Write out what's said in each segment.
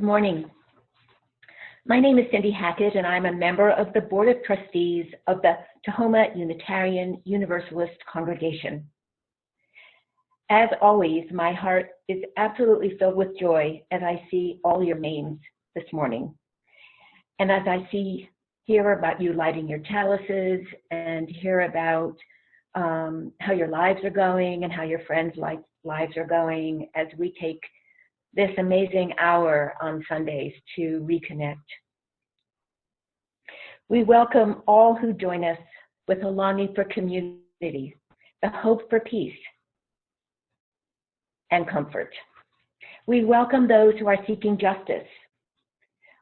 Good morning. My name is Cindy Hackett, and I'm a member of the Board of Trustees of the Tahoma Unitarian Universalist Congregation. As always, my heart is absolutely filled with joy as I see all your names this morning. And as I hear about you lighting your chalices and hear about how your lives are going and how your friends' lives are going as we take this amazing hour on Sundays to reconnect. We welcome all who join us with a longing for community, the hope for peace and comfort. We welcome those who are seeking justice.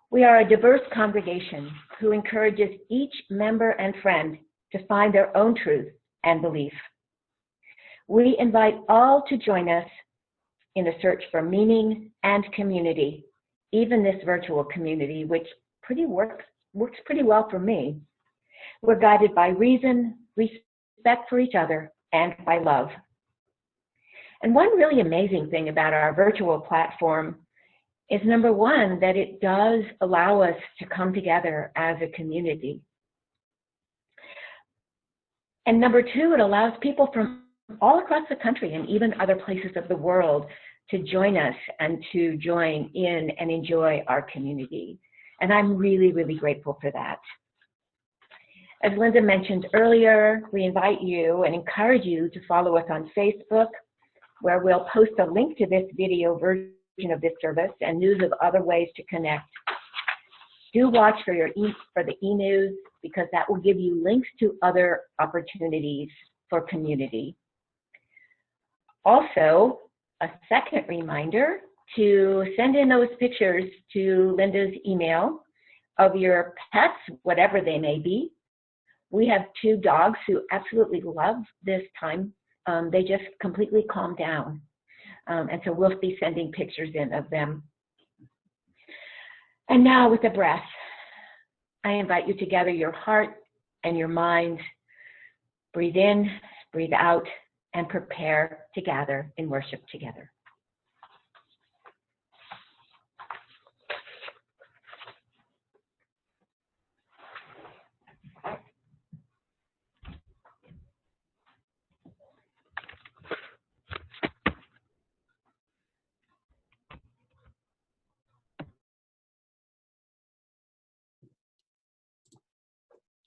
We are a diverse congregation who encourages each member and friend to find their own truth and belief. We invite all to join us in a search for meaning and community, even this virtual community, which works pretty well for me. We're guided by reason, respect for each other, and by love. And one really amazing thing about our virtual platform is, number one, that it does allow us to come together as a community. And number two, it allows people from all across the country and even other places of the world to join us and to join in and enjoy our community. And I'm really, really grateful for that. As Linda mentioned earlier, we invite you and encourage you to follow us on Facebook, where we'll post a link to this video version of this service and news of other ways to connect. Do watch for the e-news, because that will give you links to other opportunities for community. Also, a second reminder to send in those pictures to Linda's email of your pets, whatever they may be. We have 2 dogs who absolutely love this time. They just completely calm down. And so we'll be sending pictures in of them. And now with a breath, I invite you to gather your heart and your mind. Breathe in, breathe out, and prepare to gather in worship together.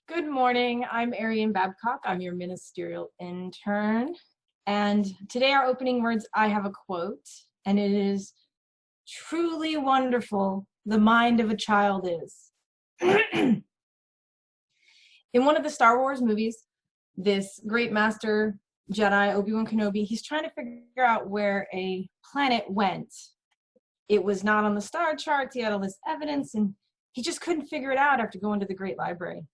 Good morning, I'm Erien Babcock. I'm your ministerial intern. And today our opening words, I have a quote, and it is, "Truly wonderful the mind of a child is." In one of the Star Wars movies, this great master Jedi, Obi-Wan Kenobi, he's trying to figure out where a planet went. It was not on the star charts, he had all this evidence, and he just couldn't figure it out after going to the Great Library.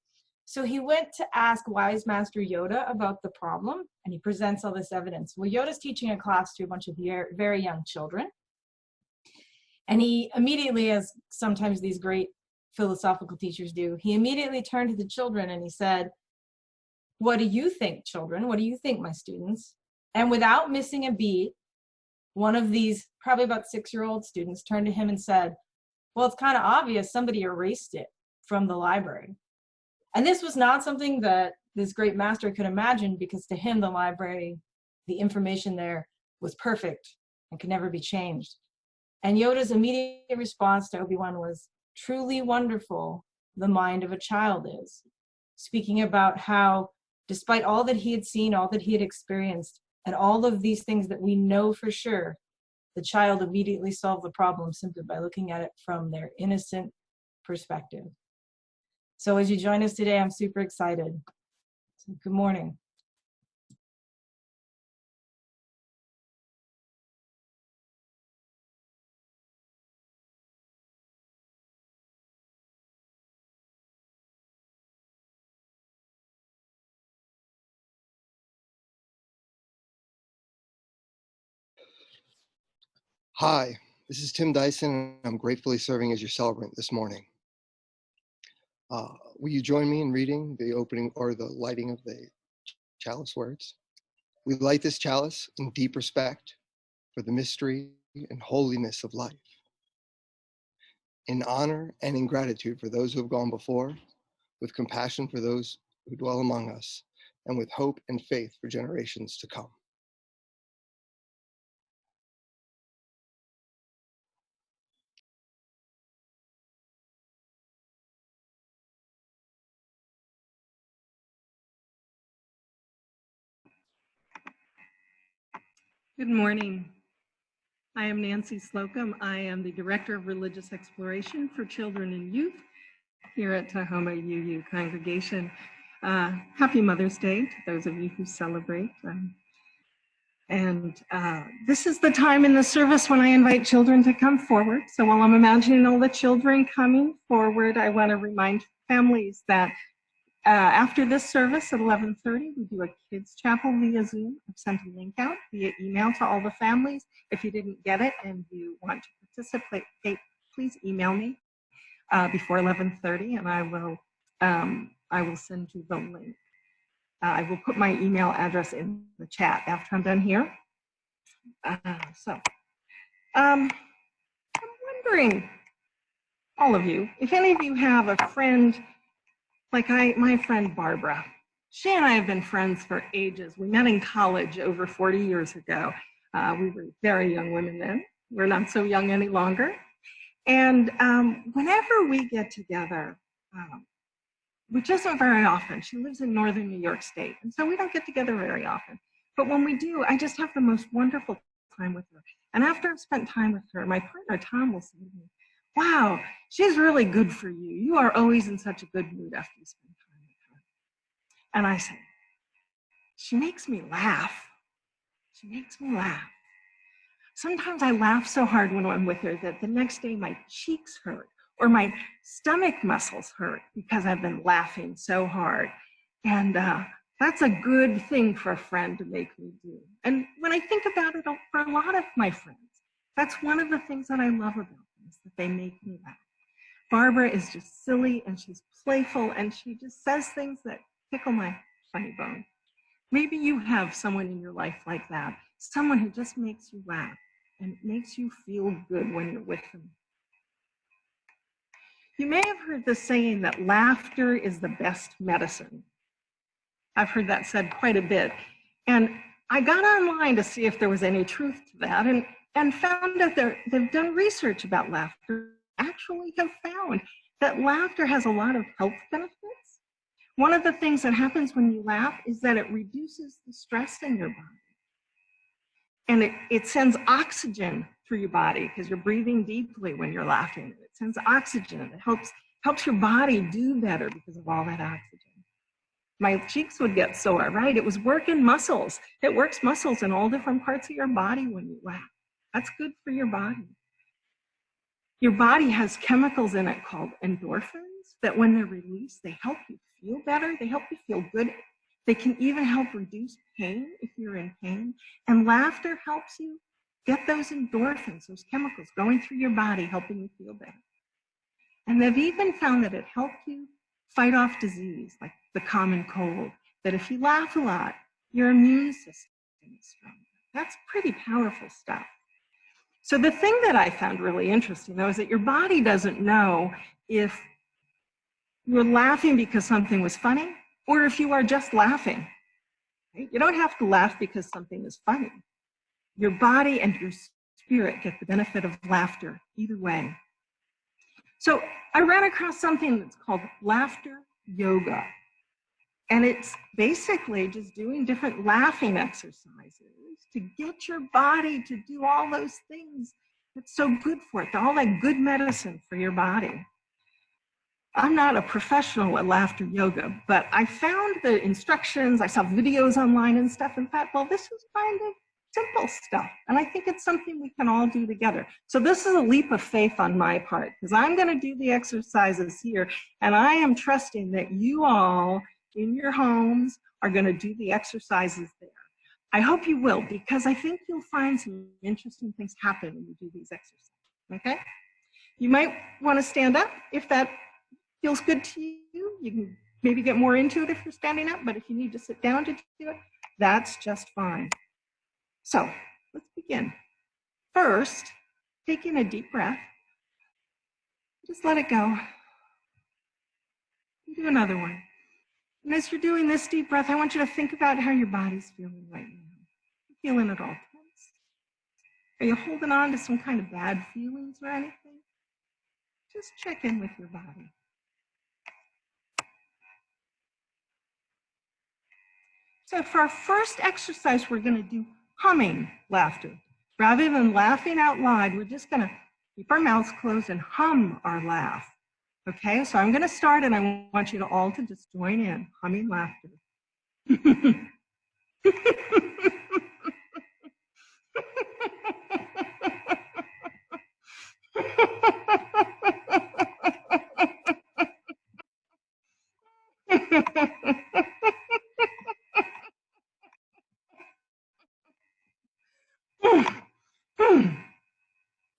So he went to ask wise master Yoda about the problem, and he presents all this evidence. Well, Yoda's teaching a class to a bunch of very young children. And he immediately, as sometimes these great philosophical teachers do, he immediately turned to the children and he said, "What do you think, children? What do you think, my students?" And without missing a beat, one of these probably about 6-year-old students turned to him and said, "Well, it's kind of obvious somebody erased it from the library." And this was not something that this great master could imagine, because to him, the library, the information there was perfect and could never be changed. And Yoda's immediate response to Obi-Wan was, "Truly wonderful the mind of a child is," speaking about how, despite all that he had seen, all that he had experienced, and all of these things that we know for sure, the child immediately solved the problem simply by looking at it from their innocent perspective. So as you join us today, I'm super excited. So good morning. Hi, this is Tim Dyson, and I'm gratefully serving as your celebrant this morning. Will you join me in reading the opening or the lighting of the chalice words? We light this chalice in deep respect for the mystery and holiness of life. in honor and in gratitude for those who have gone before, with compassion for those who dwell among us, and with hope and faith for generations to come. Good morning. I am Nancy Slocum. I am the Director of Religious Exploration for Children and Youth here at Tahoma UU Congregation. Happy Mother's Day to those of you who celebrate. This is the time in the service when I invite children to come forward. So while I'm imagining all the children coming forward, I want to remind families that after this service at 11:30, we do a kids chapel via Zoom. I've sent a link out via email to all the families. If you didn't get it and you want to participate, please email me before 11:30, and I will send you the link. I will put my email address in the chat after I'm done here. I'm wondering, all of you, if any of you have a friend like my friend Barbara. She and I have been friends for ages. We met in college over 40 years ago. We were very young women then. We're not so young any longer. And whenever we get together, which isn't very often, she lives in northern New York State, and so we don't get together very often. But when we do, I just have the most wonderful time with her. And after I've spent time with her, my partner Tom will say to me, "Wow, she's really good for you. You are always in such a good mood after you spend time with her." And I say, "She makes me laugh. She makes me laugh. Sometimes I laugh so hard when I'm with her that the next day my cheeks hurt or my stomach muscles hurt because I've been laughing so hard." And that's a good thing for a friend to make me do. And when I think about it, for a lot of my friends, that's one of the things that I love about them, is that they make me laugh. Barbara is just silly and she's playful and she just says things that tickle my funny bone. Maybe you have someone in your life like that, someone who just makes you laugh and makes you feel good when you're with them. You may have heard the saying that laughter is the best medicine. I've heard that said quite a bit. And I got online to see if there was any truth to that and found that they've done research about laughter, actually have found that laughter has a lot of health benefits. One of the things that happens when you laugh is that it reduces the stress in your body. And it sends oxygen through your body because you're breathing deeply when you're laughing. It sends oxygen. It helps your body do better because of all that oxygen. My cheeks would get sore, right? It was working muscles. It works muscles in all different parts of your body when you laugh. That's good for your body. Your body has chemicals in it called endorphins that when they're released, they help you feel better. They help you feel good. They can even help reduce pain if you're in pain. And laughter helps you get those endorphins, those chemicals going through your body, helping you feel better. And they've even found that it helps you fight off disease, like the common cold, that if you laugh a lot, your immune system is stronger. That's pretty powerful stuff. So the thing that I found really interesting, though, is that your body doesn't know if you're laughing because something was funny or if you are just laughing. Right? You don't have to laugh because something is funny. Your body and your spirit get the benefit of laughter either way. So I ran across something that's called laughter yoga. And it's basically just doing different laughing exercises to get your body to do all those things that's so good for it, all that good medicine for your body. I'm not a professional at laughter yoga, but I found the instructions, I saw videos online and stuff, and thought, well, this is kind of simple stuff. And I think it's something we can all do together. So this is a leap of faith on my part, because I'm going to do the exercises here, and I am trusting that you all in your homes are going to do the exercises there. I hope you will, because I think you'll find some interesting things happen when you do these exercises, okay? You might want to stand up if that feels good to you. You can maybe get more into it if you're standing up, but if you need to sit down to do it, that's just fine. So let's begin. First, taking a deep breath. Just let it go. Do another one. And as you're doing this deep breath, I want you to think about how your body's feeling right now. Feeling it all tense? Are you holding on to some kind of bad feelings or anything? Just check in with your body. So for our first exercise, we're going to do humming laughter. Rather than laughing out loud, we're just going to keep our mouths closed and hum our laugh. Okay, so I'm going to start, and I want you to all to just join in, humming laughter.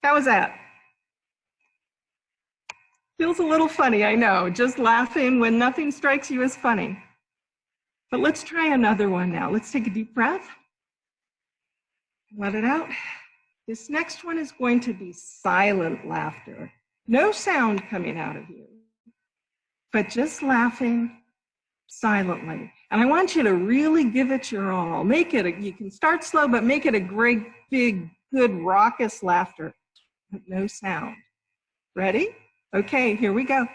How was that? Feels a little funny, I know. Just laughing when nothing strikes you as funny. But let's try another one now. Let's take a deep breath. Let it out. This next one is going to be silent laughter. No sound coming out of you, but just laughing silently. And I want you to really give it your all. Make it, you can start slow, but make it a great, big, good, raucous laughter, but no sound. Ready? Okay, here we go.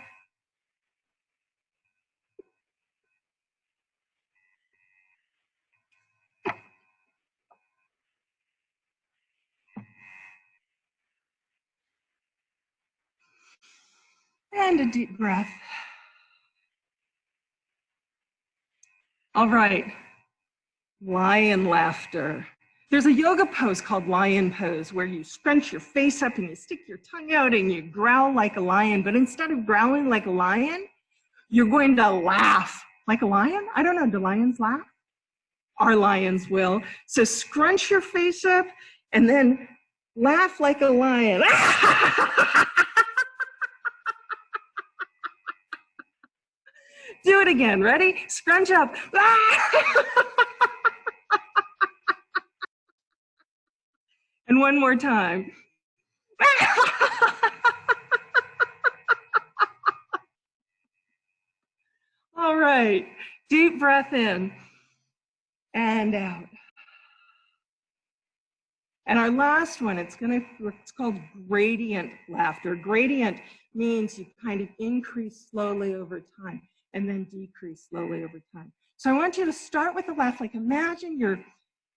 And a deep breath. All right, lion laughter. There's a yoga pose called lion pose where you scrunch your face up and you stick your tongue out and you growl like a lion, but instead of growling like a lion, you're going to laugh like a lion. I don't know, do lions laugh? Our lions will. So scrunch your face up and then laugh like a lion. Do it again, ready? Scrunch up. And one more time. All right, deep breath in and out. And our last one, it's called gradient laughter. Gradient means you kind of increase slowly over time and then decrease slowly over time. So I want you to start with a laugh, like imagine you're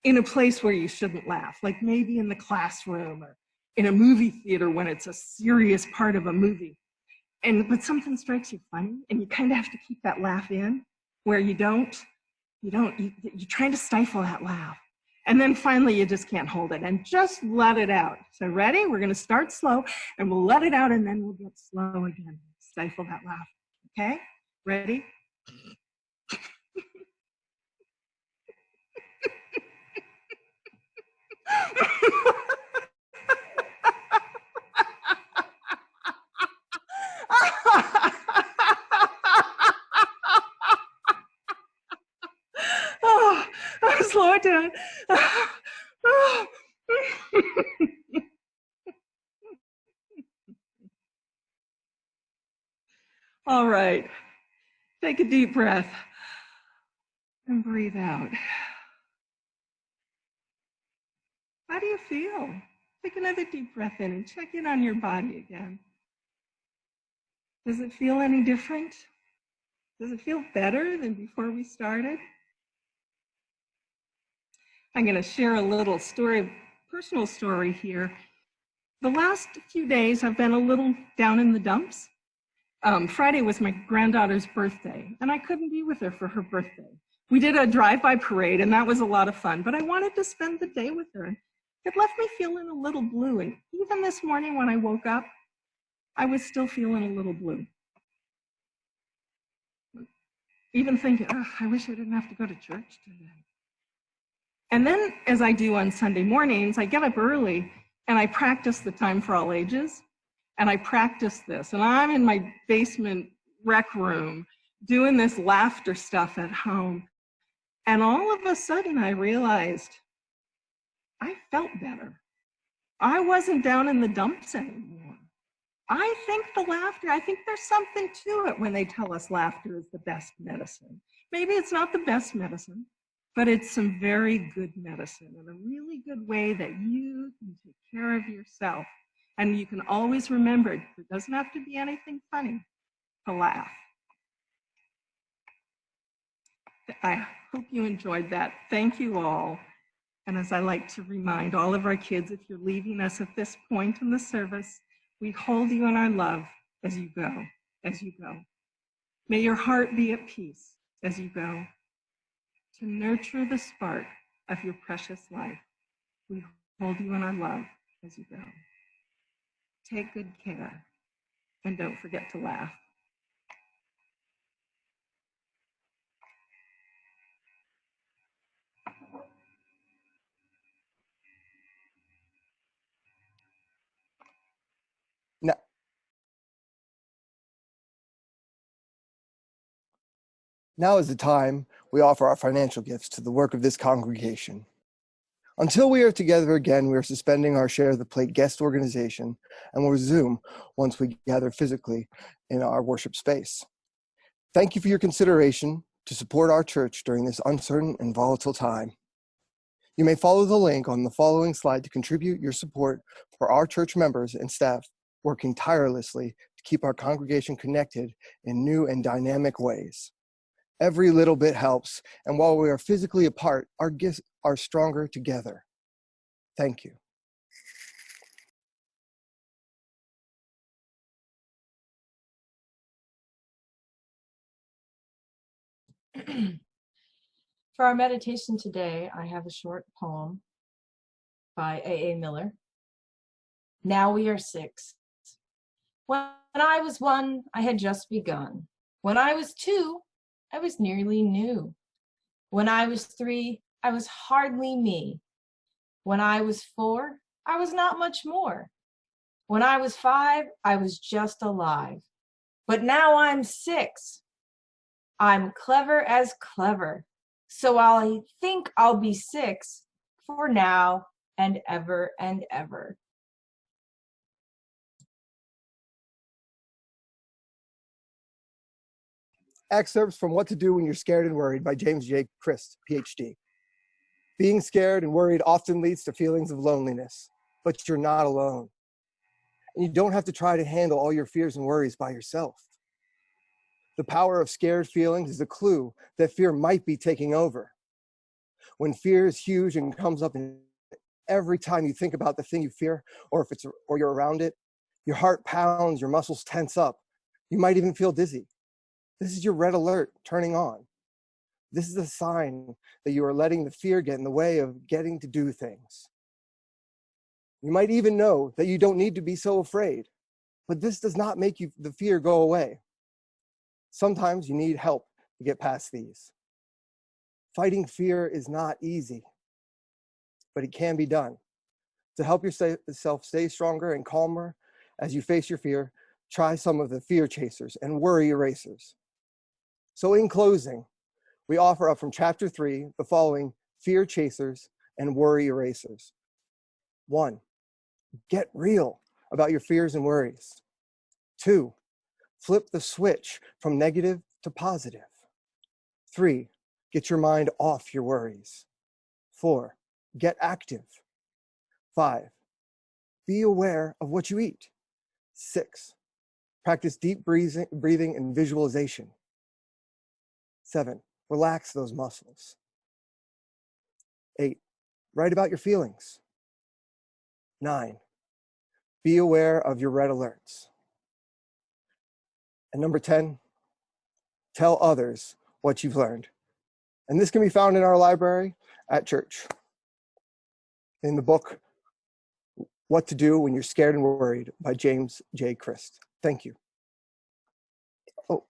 in a place where you shouldn't laugh, like maybe in the classroom or in a movie theater when it's a serious part of a movie. But something strikes you funny and you kind of have to keep that laugh in where you're trying to stifle that laugh. And then finally you just can't hold it and just let it out. So ready? We're going to start slow and we'll let it out and then we'll get slow again. Stifle that laugh. Okay? Ready? Oh, slow it down. All right, take a deep breath and breathe out. How do you feel? Take another deep breath in and check in on your body again. Does it feel any different? Does it feel better than before we started? I'm going to share a little story, personal story here. The last few days I've been a little down in the dumps. Friday was my granddaughter's birthday, and I couldn't be with her for her birthday. We did a drive-by parade, and that was a lot of fun, but I wanted to spend the day with her. It left me feeling a little blue, and even this morning when I woke up, I was still feeling a little blue. Even thinking, oh, I wish I didn't have to go to church today. And then, as I do on Sunday mornings, I get up early, and I practice the Time for All Ages. And I practice this, and I'm in my basement rec room doing this laughter stuff at home. And all of a sudden I realized I felt better. I wasn't down in the dumps anymore. I think I think there's something to it when they tell us laughter is the best medicine. Maybe it's not the best medicine, but it's some very good medicine and a really good way that you can take care of yourself. And you can always remember, it doesn't have to be anything funny to laugh. I hope you enjoyed that. Thank you all. And as I like to remind all of our kids, if you're leaving us at this point in the service, we hold you in our love as you go, as you go. May your heart be at peace as you go. To nurture the spark of your precious life, we hold you in our love as you go. Take good care and don't forget to laugh. Now, now is the time we offer our financial gifts to the work of this congregation. Until we are together again, we are suspending our Share the Plate guest organization and will resume once we gather physically in our worship space. Thank you for your consideration to support our church during this uncertain and volatile time. You may follow the link on the following slide to contribute your support for our church members and staff working tirelessly to keep our congregation connected in new and dynamic ways. Every little bit helps, and while we are physically apart, our gifts are stronger together. Thank you. For our meditation today, I have a short poem by A.A. Miller. Now we are 6. When I was 1, I had just begun. When I was 2, I was nearly new. When I was 3, I was hardly me. When I was 4, I was not much more. When I was 5, I was just alive. But now I'm 6. I'm clever as clever. So I think I'll be 6 for now and ever and ever. Excerpts from What to Do When You're Scared and Worried by James J. Christ, PhD. Being scared and worried often leads to feelings of loneliness, but you're not alone. And you don't have to try to handle all your fears and worries by yourself. The power of scared feelings is a clue that fear might be taking over. When fear is huge and comes up every time you think about the thing you fear, or you're around it, your heart pounds, your muscles tense up. You might even feel dizzy. This is your red alert turning on. This is a sign that you are letting the fear get in the way of getting to do things. You might even know that you don't need to be so afraid, but this does not make the fear go away. Sometimes you need help to get past these. Fighting fear is not easy, but it can be done. To help yourself stay stronger and calmer as you face your fear, try some of the fear chasers and worry erasers. So in closing, we offer up from chapter 3 the following fear chasers and worry erasers. 1, get real about your fears and worries. 2, flip the switch from negative to positive. 3, get your mind off your worries. 4, get active. 5, be aware of what you eat. 6, practice deep breathing and visualization. 7, relax those muscles. 8, write about your feelings. 9, be aware of your red alerts. And number 10, tell others what you've learned. And this can be found in our library at church, in the book, What to Do When You're Scared and Worried by James J. Christ. Thank you. Oh.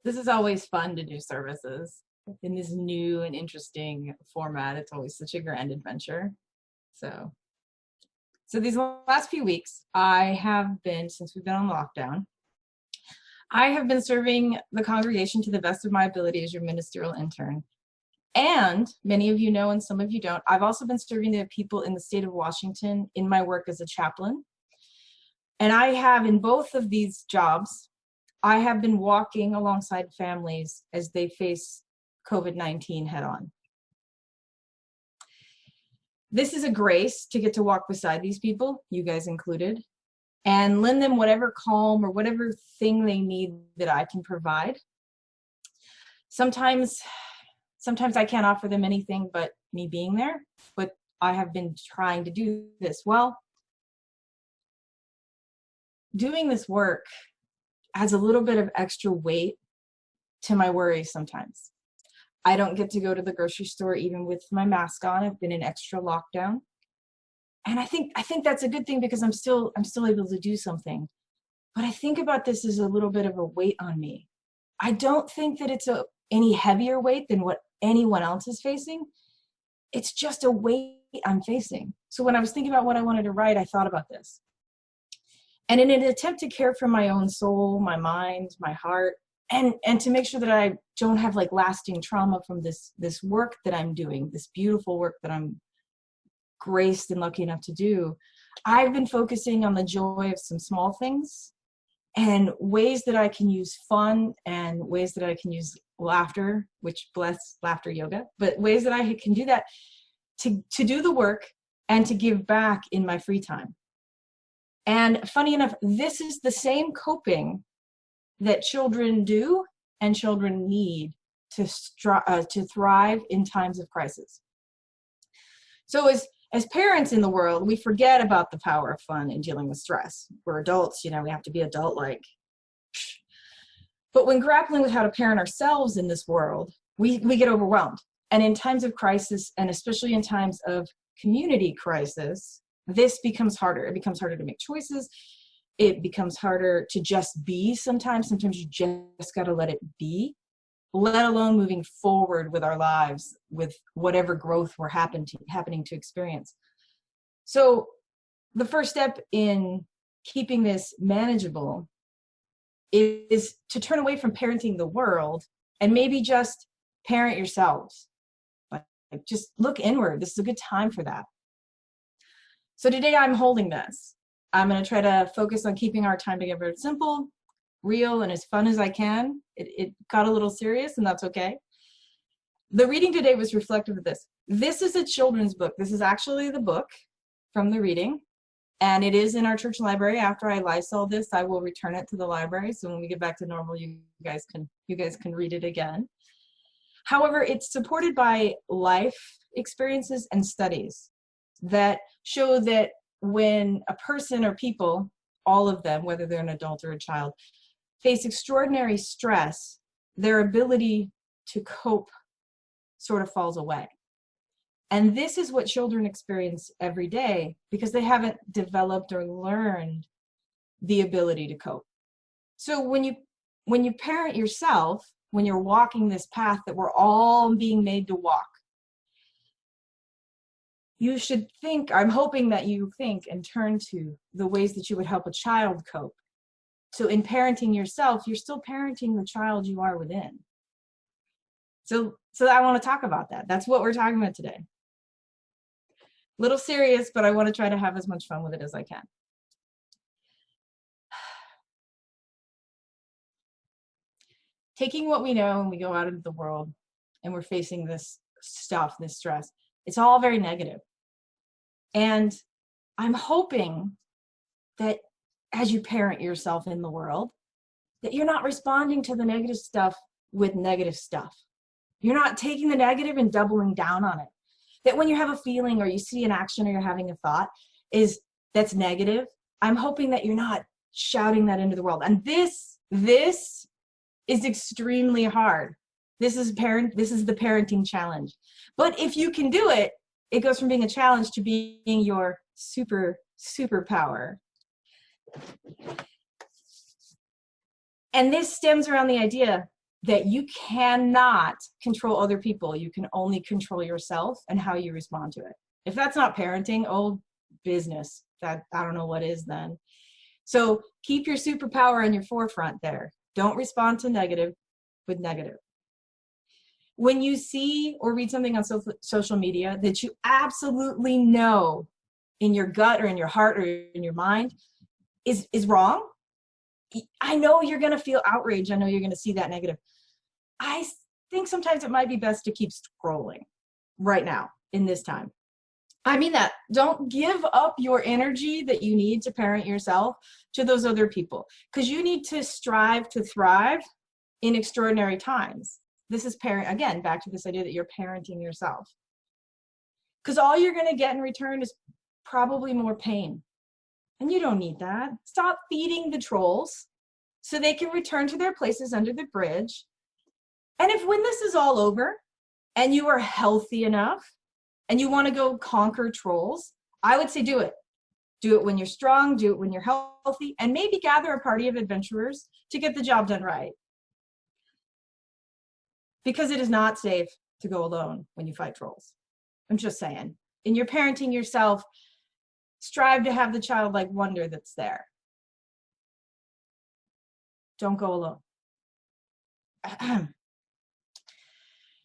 This is always fun to do services in this new and interesting format. It's always such a grand adventure. So these last few weeks, I have been, since we've been on lockdown, I have been serving the congregation to the best of my ability as your ministerial intern. And many of you know, and some of you don't, I've also been serving the people in the state of Washington in my work as a chaplain. And I have, in both of these jobs, I have been walking alongside families as they face COVID-19 head on. This is a grace to get to walk beside these people, you guys included, and lend them whatever calm or whatever thing they need that I can provide. Sometimes I can't offer them anything but me being there, but I have been trying to do this. Well, doing this work adds a little bit of extra weight to my worry sometimes. I don't get to go to the grocery store even with my mask on. I've been in extra lockdown. And I think that's a good thing because I'm still able to do something. But I think about this as a little bit of a weight on me. I don't think that it's any heavier weight than what anyone else is facing. It's just a weight I'm facing. So when I was thinking about what I wanted to write, I thought about this. And in an attempt to care for my own soul, my mind, my heart, and to make sure that I don't have like lasting trauma from this work that I'm doing, this beautiful work that I'm graced and lucky enough to do, I've been focusing on the joy of some small things and ways that I can use fun and ways that I can use laughter, which bless laughter yoga, but ways that I can do that to do the work and to give back in my free time. And funny enough, this is the same coping that children do and children need to thrive in times of crisis. So as parents in the world, we forget about the power of fun in dealing with stress. We're adults, we have to be adult-like. But when grappling with how to parent ourselves in this world, we get overwhelmed. And in times of crisis, and especially in times of community crisis, this becomes harder. It becomes harder to make choices. It becomes harder to just be sometimes. Sometimes you just got to let it be, let alone moving forward with our lives, with whatever growth we're happening to experience. So the first step in keeping this manageable is to turn away from parenting the world and maybe just parent yourselves. Like just look inward. This is a good time for that. So today I'm holding this. I'm going to try to focus on keeping our time together simple, real, and as fun as I can. It got a little serious, and that's okay. The reading today was reflective of this. This is a children's book. This is actually the book from the reading, and it is in our church library. After I Lysol this, I will return it to the library, so when we get back to normal, you guys can read it again. However, it's supported by life experiences and studies that show that when a person or people, all of them, whether they're an adult or a child, face extraordinary stress, their ability to cope sort of falls away. And this is what children experience every day because they haven't developed or learned the ability to cope. So when you parent yourself, when you're walking this path that we're all being made to walk, you should think, I'm hoping that you think and turn to the ways that you would help a child cope. So in parenting yourself, you're still parenting the child you are within. So I want to talk about that. That's what we're talking about today. A little serious, but I want to try to have as much fun with it as I can. Taking what we know and we go out into the world and we're facing this stuff, this stress, it's all very negative. And I'm hoping that as you parent yourself in the world, that you're not responding to the negative stuff with negative stuff. You're not taking the negative and doubling down on it. That when you have a feeling or you see an action or you're having a thought that's negative, I'm hoping that you're not shouting that into the world. And this is extremely hard. This is the parenting challenge. But if you can do it, it goes from being a challenge to being your superpower. And this stems around the idea that you cannot control other people. You can only control yourself and how you respond to it. If that's not parenting, old business, that I don't know what is then. So keep your superpower in your forefront there. Don't respond to negative with negative. When you see or read something on social media that you absolutely know in your gut or in your heart or in your mind is wrong, I know you're going to feel outraged. I know you're going to see that negative. I think sometimes it might be best to keep scrolling right now in this time. I mean that. Don't give up your energy that you need to parent yourself to those other people, because you need to strive to thrive in extraordinary times. This is again, back to this idea that you're parenting yourself. Because all you're going to get in return is probably more pain. And you don't need that. Stop feeding the trolls so they can return to their places under the bridge. And if when this is all over and you are healthy enough and you want to go conquer trolls, I would say do it. Do it when you're strong, do it when you're healthy, and maybe gather a party of adventurers to get the job done right. Because it is not safe to go alone when you fight trolls. I'm just saying. In your parenting yourself, strive to have the childlike wonder that's there. Don't go alone.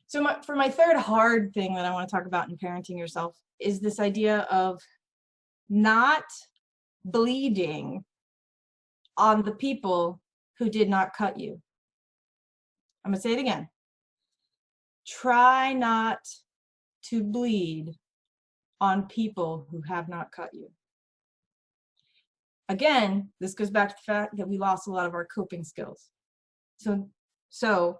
So for my third hard thing that I want to talk about in parenting yourself is this idea of not bleeding on the people who did not cut you. I'm going to say it again. Try not to bleed on people who have not cut you. Again, this goes back to the fact that we lost a lot of our coping skills. So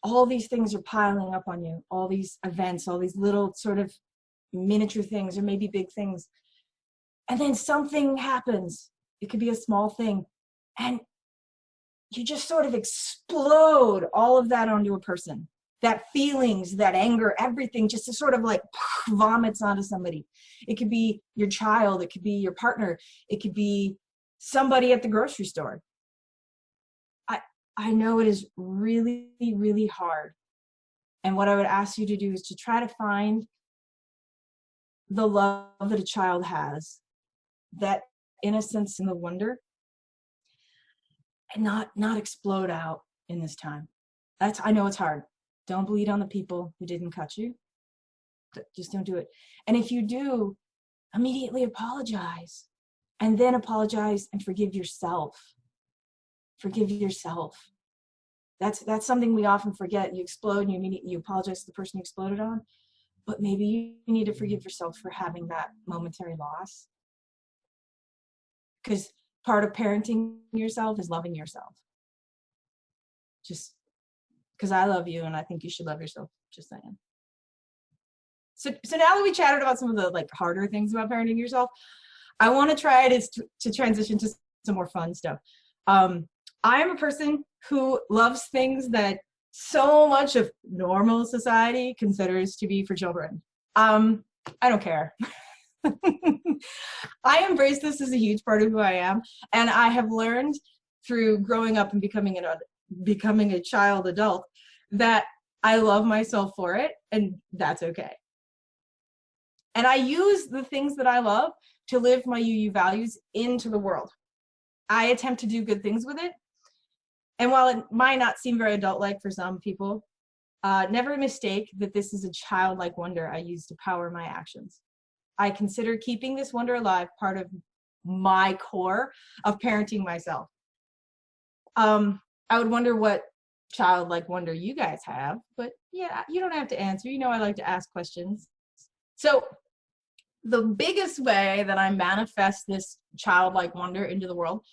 all these things are piling up on you, all these events, all these little sort of miniature things or maybe big things. And then something happens. It could be a small thing. And you just sort of explode all of that onto a person. That feelings, that anger, everything just sort of like vomits onto somebody. It could be your child, it could be your partner, it could be somebody at the grocery store. I know it is really, really hard. And what I would ask you to do is to try to find the love that a child has, that innocence and the wonder, and not explode out in this time. I know it's hard. Don't bleed on the people who didn't cut you. Just don't do it. And if you do, immediately apologize. And then apologize and forgive yourself. Forgive yourself. That's something we often forget. You explode and you apologize to the person you exploded on. But maybe you need to forgive yourself for having that momentary loss. Because part of parenting yourself is loving yourself. Just because I love you and I think you should love yourself. Just saying. So now that we chatted about some of the like harder things about parenting yourself, I want to try to transition to some more fun stuff. I am a person who loves things that so much of normal society considers to be for children. I don't care. I embrace this as a huge part of who I am, and I have learned through growing up and becoming a child adult that I love myself for it, and that's okay. And I use the things that I love to live my UU values into the world. I attempt to do good things with it. And while it might not seem very adult-like for some people, never mistake that this is a childlike wonder I use to power my actions. I consider keeping this wonder alive part of my core of parenting myself. I would wonder what childlike wonder you guys have, but yeah, you don't have to answer. You know I like to ask questions. So the biggest way that I manifest this childlike wonder into the world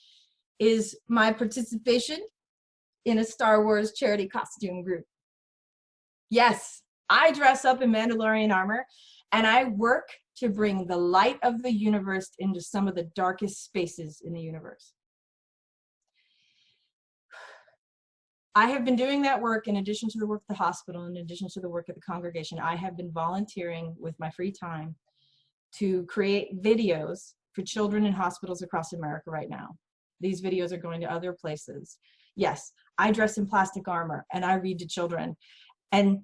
is my participation in a Star Wars charity costume group. Yes, I dress up in Mandalorian armor and I work to bring the light of the universe into some of the darkest spaces in the universe. I have been doing that work in addition to the work at the hospital, in addition to the work at the congregation. I have been volunteering with my free time to create videos for children in hospitals across America right now. These videos are going to other places. Yes, I dress in plastic armor and I read to children. And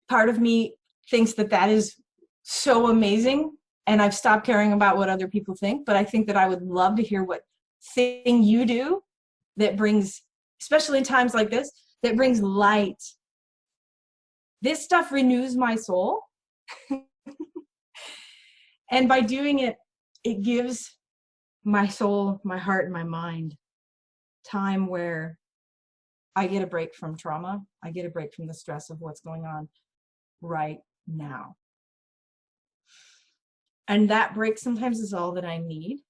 part of me thinks that that is so amazing. And I've stopped caring about what other people think, but I think that I would love to hear what thing you do that brings, especially in times like this, that brings light This stuff renews my soul. And by doing it, it gives my soul, my heart, and my mind time where I get a break from trauma. I get a break from the stress of what's going on right now. And that break sometimes is all that I need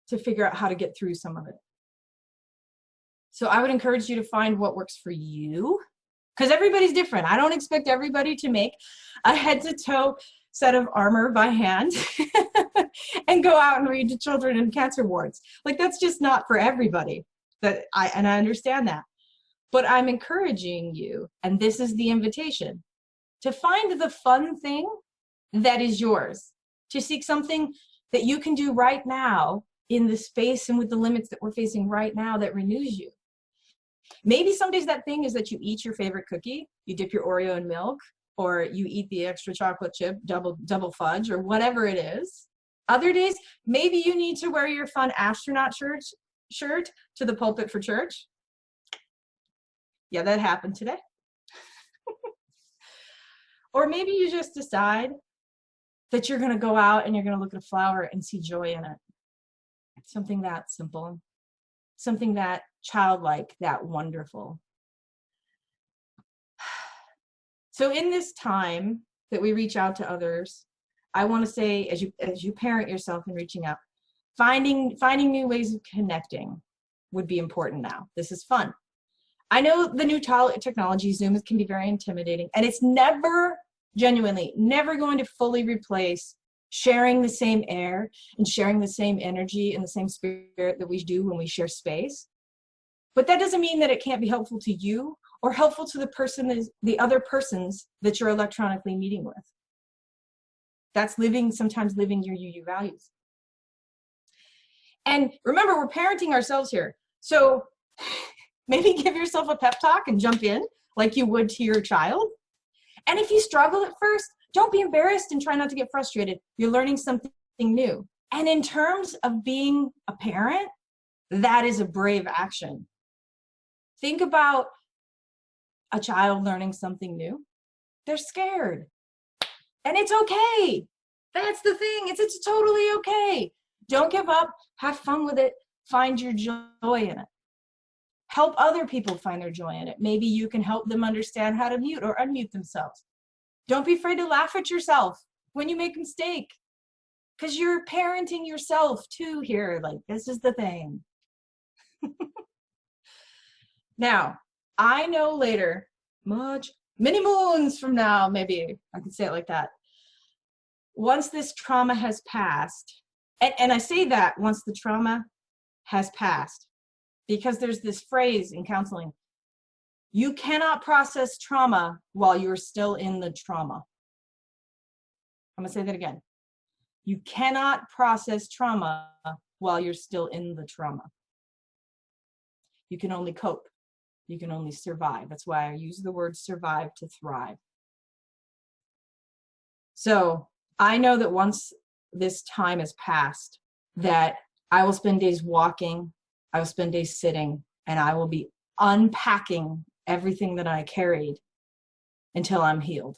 to figure out how to get through some of it. So I would encourage you to find what works for you, because everybody's different. I don't expect everybody to make a head-to-toe set of armor by hand and go out and read to children in cancer wards. Like, that's just not for everybody. I understand that. But I'm encouraging you, and this is the invitation, to find the fun thing that is yours, to seek something that you can do right now in the space and with the limits that we're facing right now that renews you. Maybe some days that thing is that you eat your favorite cookie, you dip your Oreo in milk, or you eat the extra chocolate chip, double fudge, or whatever it is. Other days, maybe you need to wear your fun astronaut shirt to the pulpit for church. Yeah, that happened today. Or maybe you just decide that you're going to go out and you're going to look at a flower and see joy in it. Something that simple, something that childlike, that wonderful. So in this time that we reach out to others, I want to say, as you parent yourself in reaching out, finding new ways of connecting would be important now. This is fun. I know the new technology, Zoom, can be very intimidating, and it's genuinely never going to fully replace sharing the same air and sharing the same energy and the same spirit that we do when we share space. But that doesn't mean that it can't be helpful to you or helpful to the other persons that you're electronically meeting with. That's sometimes living your UU values. And remember, we're parenting ourselves here. So maybe give yourself a pep talk and jump in like you would to your child. And if you struggle at first, don't be embarrassed and try not to get frustrated. You're learning something new. And in terms of being a parent, that is a brave action. Think about a child learning something new. They're scared. And it's okay. That's the thing. It's totally okay. Don't give up. Have fun with it. Find your joy in it. Help other people find their joy in it. Maybe you can help them understand how to mute or unmute themselves. Don't be afraid to laugh at yourself when you make a mistake, because you're parenting yourself too here. Like, this is the thing. Now, I know later, many moons from now, maybe I could say it like that. Once this trauma has passed, and I say that once the trauma has passed, because there's this phrase in counseling, you cannot process trauma while you're still in the trauma. I'm gonna say that again. You cannot process trauma while you're still in the trauma. You can only cope. You can only survive. That's why I use the word survive to thrive. So I know that once this time has passed, that I will spend days walking, I will spend days sitting, and I will be unpacking everything that I carried until I'm healed.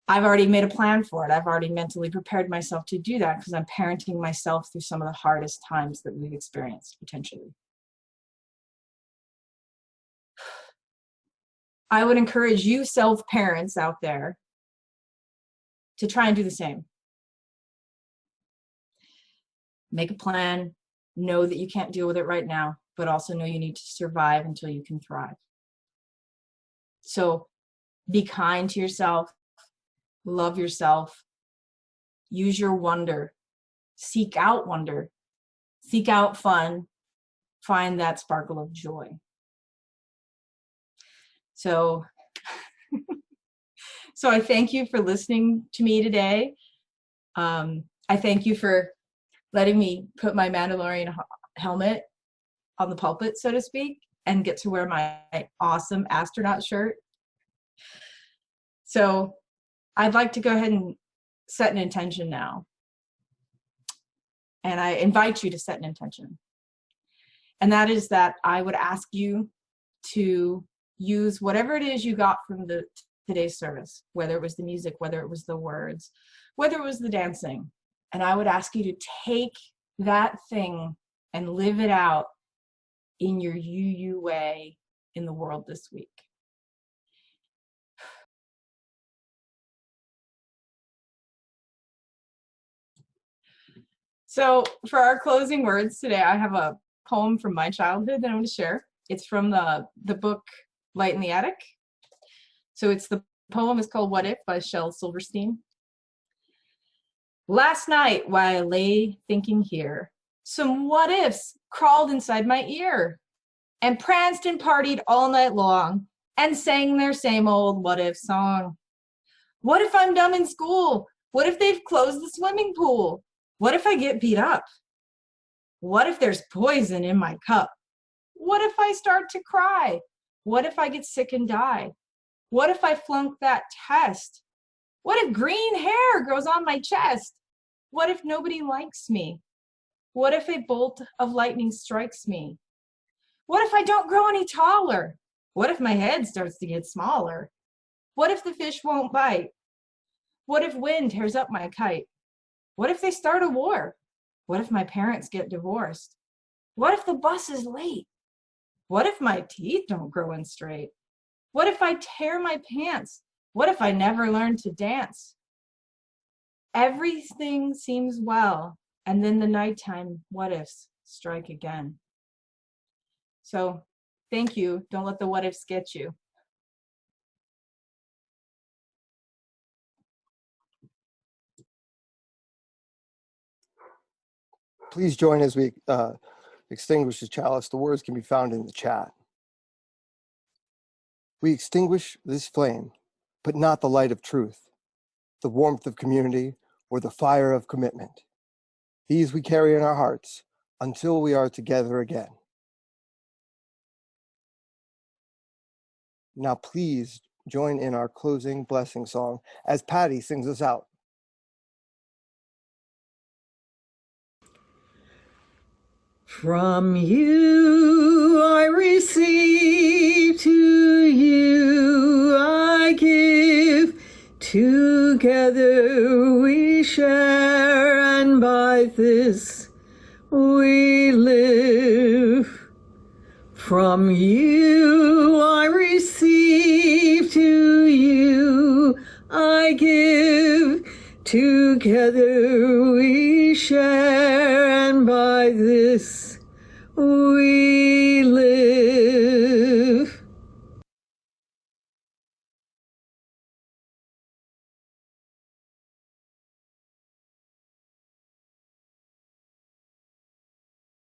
I've already made a plan for it. I've already mentally prepared myself to do that because I'm parenting myself through some of the hardest times that we've experienced, potentially. I would encourage you self-parents out there to try and do the same. Make a plan, know that you can't deal with it right now, but also know you need to survive until you can thrive. So be kind to yourself, love yourself, use your wonder, seek out wonder, seek out fun, find that sparkle of joy. So I thank you for listening to me today. I thank you for letting me put my Mandalorian helmet on the pulpit, so to speak, and get to wear my awesome astronaut shirt. So I'd like to go ahead and set an intention now. And I invite you to set an intention. And that is that I would ask you to use whatever it is you got from today's service, whether it was the music, whether it was the words, whether it was the dancing. And I would ask you to take that thing and live it out in your you way in the world this week. So for our closing words today, I have a poem from my childhood that I'm going to share. It's from the book Light in the Attic. So the poem is called What If by Shel Silverstein. Last night while I lay thinking here, some what ifs crawled inside my ear and pranced and partied all night long and sang their same old what if song. What if I'm dumb in school? What if they've closed the swimming pool? What if I get beat up? What if there's poison in my cup? What if I start to cry? What if I get sick and die? What if I flunk that test? What if green hair grows on my chest? What if nobody likes me? What if a bolt of lightning strikes me? What if I don't grow any taller? What if my head starts to get smaller? What if the fish won't bite? What if wind tears up my kite? What if they start a war? What if my parents get divorced? What if the bus is late? What if my teeth don't grow in straight? What if I tear my pants? What if I never learn to dance? Everything seems well, and then the nighttime what ifs strike again. So thank you. Don't let the what ifs get you. Please join as we extinguish the chalice. The words can be found in the chat. We extinguish this flame, but not the light of truth, the warmth of community, or the fire of commitment. These we carry in our hearts until we are together again. Now please join in our closing blessing song as Patty sings us out. From you I receive, to you I give, together we share, and by this we live. From you I receive, to you I give, together we share, and by this we live.